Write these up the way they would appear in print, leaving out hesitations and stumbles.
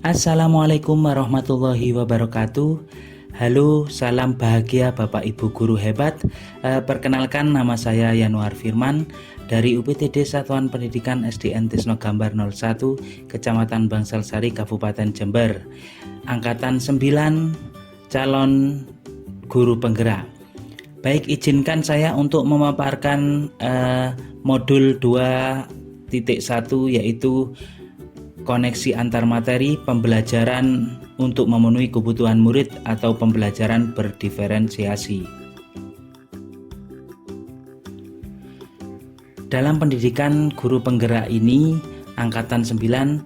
Assalamualaikum warahmatullahi wabarakatuh. Halo, salam bahagia Bapak Ibu Guru hebat. Perkenalkan, nama saya Yanuar Firman dari UPTD Satuan Pendidikan SDN Tisno Gambar 01, Kecamatan Bangsal Sari, Kabupaten Jember. Angkatan 9, calon guru penggerak. Baik, izinkan saya untuk memaparkan modul 2.1, yaitu koneksi antar materi pembelajaran untuk memenuhi kebutuhan murid atau pembelajaran berdiferensiasi. Dalam pendidikan guru penggerak ini, angkatan 9,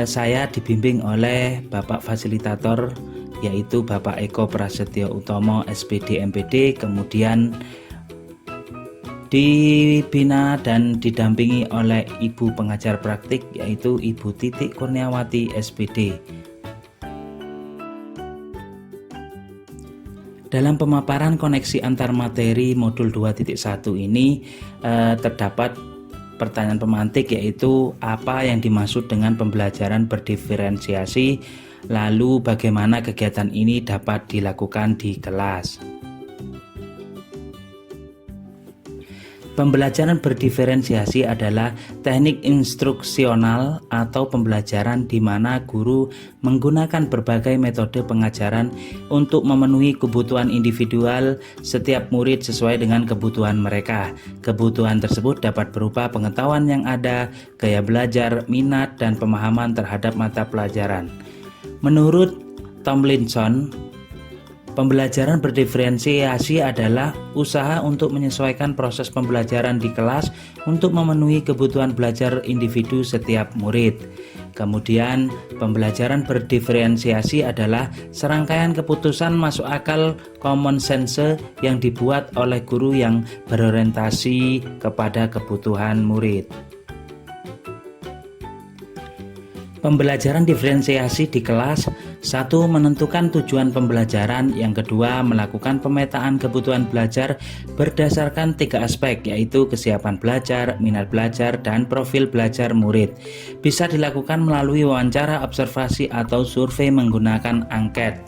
saya dibimbing oleh Bapak Fasilitator, yaitu Bapak Eko Prasetyo Utomo SPD MPD, kemudian dibina dan didampingi oleh Ibu Pengajar Praktik, yaitu Ibu Titik Kurniawati SPD. Dalam pemaparan koneksi antar materi modul 2.1 ini terdapat pertanyaan pemantik, yaitu apa yang dimaksud dengan pembelajaran berdiferensiasi, lalu bagaimana kegiatan ini dapat dilakukan di kelas. Pembelajaran berdiferensiasi adalah teknik instruksional atau pembelajaran di mana guru menggunakan berbagai metode pengajaran untuk memenuhi kebutuhan individual setiap murid sesuai dengan kebutuhan mereka. Kebutuhan tersebut dapat berupa pengetahuan yang ada, gaya belajar, minat, dan pemahaman terhadap mata pelajaran. Menurut Tomlinson, pembelajaran berdiferensiasi adalah usaha untuk menyesuaikan proses pembelajaran di kelas untuk memenuhi kebutuhan belajar individu setiap murid. Kemudian, pembelajaran berdiferensiasi adalah serangkaian keputusan masuk akal common sense yang dibuat oleh guru yang berorientasi kepada kebutuhan murid. Pembelajaran diferensiasi di kelas: 1. Menentukan tujuan pembelajaran. Yang kedua, melakukan pemetaan kebutuhan belajar berdasarkan 3 aspek, yaitu kesiapan belajar, minat belajar, dan profil belajar murid. Bisa dilakukan melalui wawancara, observasi, atau survei menggunakan angket.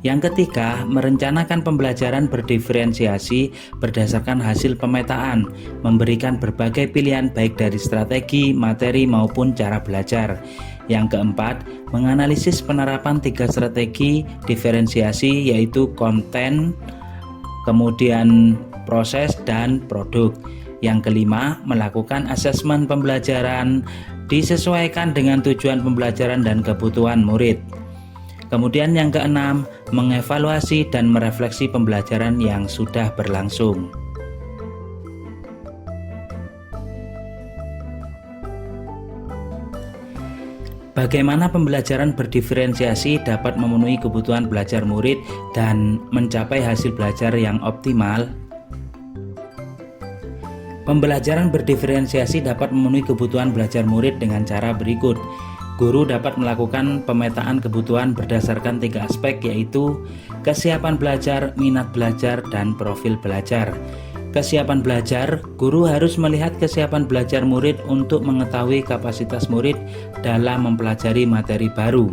Yang ketiga, merencanakan pembelajaran berdiferensiasi berdasarkan hasil pemetaan, memberikan berbagai pilihan baik dari strategi, materi, maupun cara belajar. Yang keempat, menganalisis penerapan 3 strategi diferensiasi, yaitu konten, kemudian proses, dan produk. Yang kelima, melakukan asesmen pembelajaran disesuaikan dengan tujuan pembelajaran dan kebutuhan murid. Kemudian yang keenam, mengevaluasi dan merefleksi pembelajaran yang sudah berlangsung. Bagaimana pembelajaran berdiferensiasi dapat memenuhi kebutuhan belajar murid dan mencapai hasil belajar yang optimal? Pembelajaran berdiferensiasi dapat memenuhi kebutuhan belajar murid dengan cara berikut. Guru dapat melakukan pemetaan kebutuhan berdasarkan 3 aspek, yaitu kesiapan belajar, minat belajar, dan profil belajar. Kesiapan belajar: guru harus melihat kesiapan belajar murid untuk mengetahui kapasitas murid dalam mempelajari materi baru.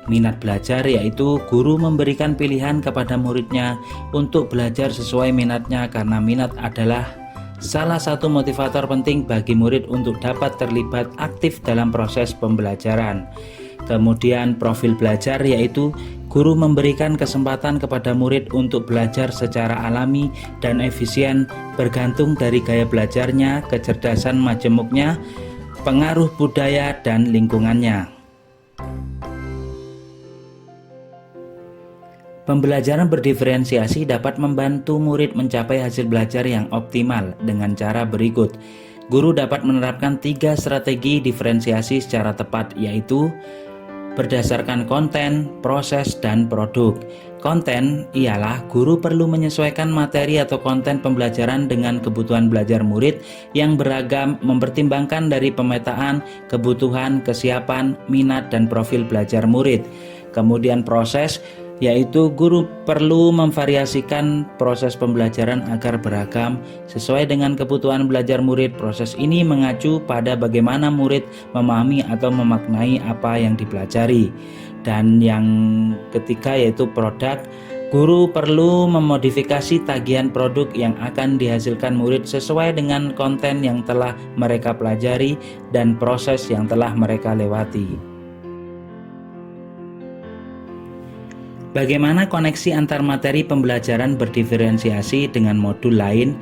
Minat belajar, yaitu guru memberikan pilihan kepada muridnya untuk belajar sesuai minatnya, karena minat adalah salah satu motivator penting bagi murid untuk dapat terlibat aktif dalam proses pembelajaran. Kemudian profil belajar, yaitu guru memberikan kesempatan kepada murid untuk belajar secara alami dan efisien bergantung dari gaya belajarnya, kecerdasan majemuknya, pengaruh budaya, dan lingkungannya. Pembelajaran berdiferensiasi dapat membantu murid mencapai hasil belajar yang optimal dengan cara berikut. Guru dapat menerapkan 3 strategi diferensiasi secara tepat, yaitu berdasarkan konten, proses, dan produk. Konten ialah guru perlu menyesuaikan materi atau konten pembelajaran dengan kebutuhan belajar murid yang beragam, mempertimbangkan dari pemetaan, kebutuhan, kesiapan, minat, dan profil belajar murid. Kemudian proses: yaitu guru perlu memvariasikan proses pembelajaran agar beragam sesuai dengan kebutuhan belajar murid. Proses ini mengacu pada bagaimana murid memahami atau memaknai apa yang dipelajari. Dan yang ketiga yaitu produk. Guru perlu memodifikasi tagihan produk yang akan dihasilkan murid sesuai dengan konten yang telah mereka pelajari dan proses yang telah mereka lewati. Bagaimana koneksi antar materi pembelajaran berdiferensiasi dengan modul lain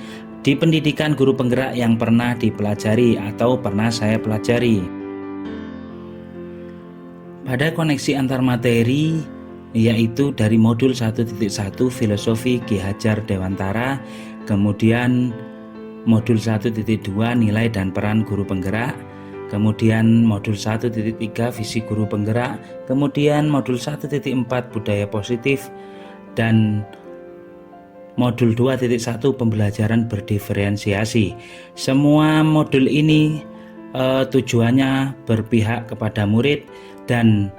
di pendidikan guru penggerak yang pernah dipelajari atau pernah saya pelajari? Pada koneksi antar materi, yaitu dari modul 1.1 Filosofi Ki Hajar Dewantara, kemudian modul 1.2 Nilai dan Peran Guru Penggerak, kemudian modul 1.3 Visi Guru Penggerak, kemudian modul 1.4 Budaya Positif, dan modul 2.1 Pembelajaran Berdiferensiasi. Semua modul ini tujuannya berpihak kepada murid dan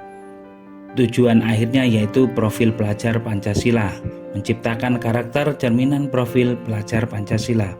tujuan akhirnya yaitu profil pelajar Pancasila, menciptakan karakter cerminan profil pelajar Pancasila.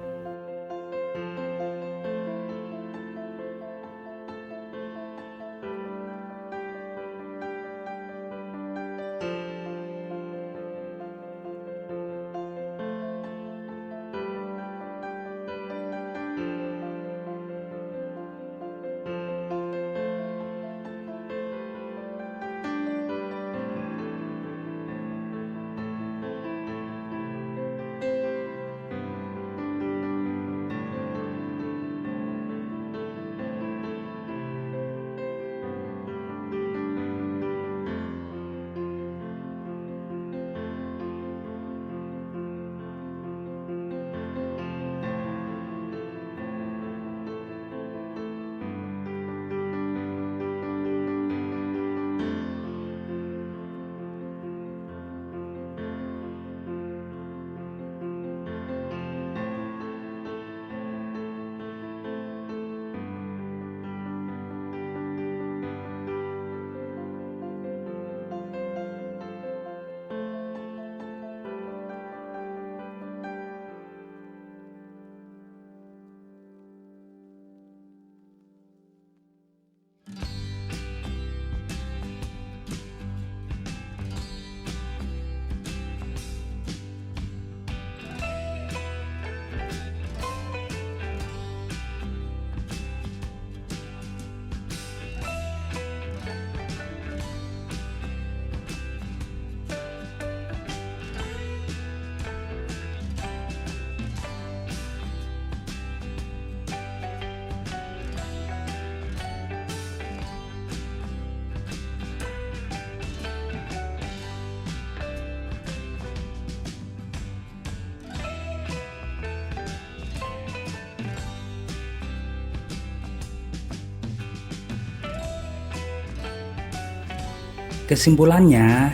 Kesimpulannya,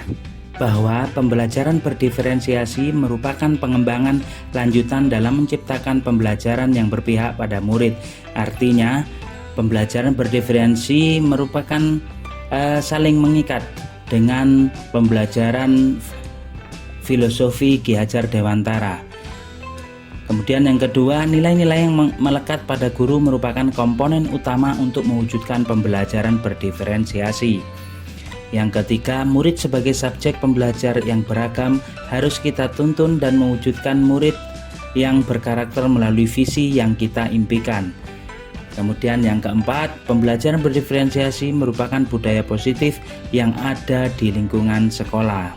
bahwa pembelajaran berdiferensiasi merupakan pengembangan lanjutan dalam menciptakan pembelajaran yang berpihak pada murid. Artinya, pembelajaran berdiferensi merupakan saling mengikat dengan pembelajaran filosofi Ki Hajar Dewantara. Kemudian yang kedua, nilai-nilai yang melekat pada guru merupakan komponen utama untuk mewujudkan pembelajaran berdiferensiasi. Yang ketiga, murid sebagai subjek pembelajar yang beragam harus kita tuntun dan mewujudkan murid yang berkarakter melalui visi yang kita impikan. Kemudian yang keempat, pembelajaran berdiferensiasi merupakan budaya positif yang ada di lingkungan sekolah.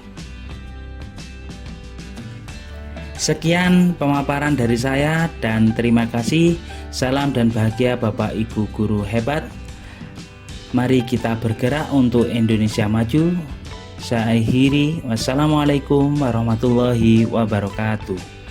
Sekian pemaparan dari saya dan terima kasih. Salam dan bahagia Bapak Ibu guru hebat. Mari kita bergerak untuk Indonesia maju. Saya akhiri. Wassalamualaikum warahmatullahi wabarakatuh.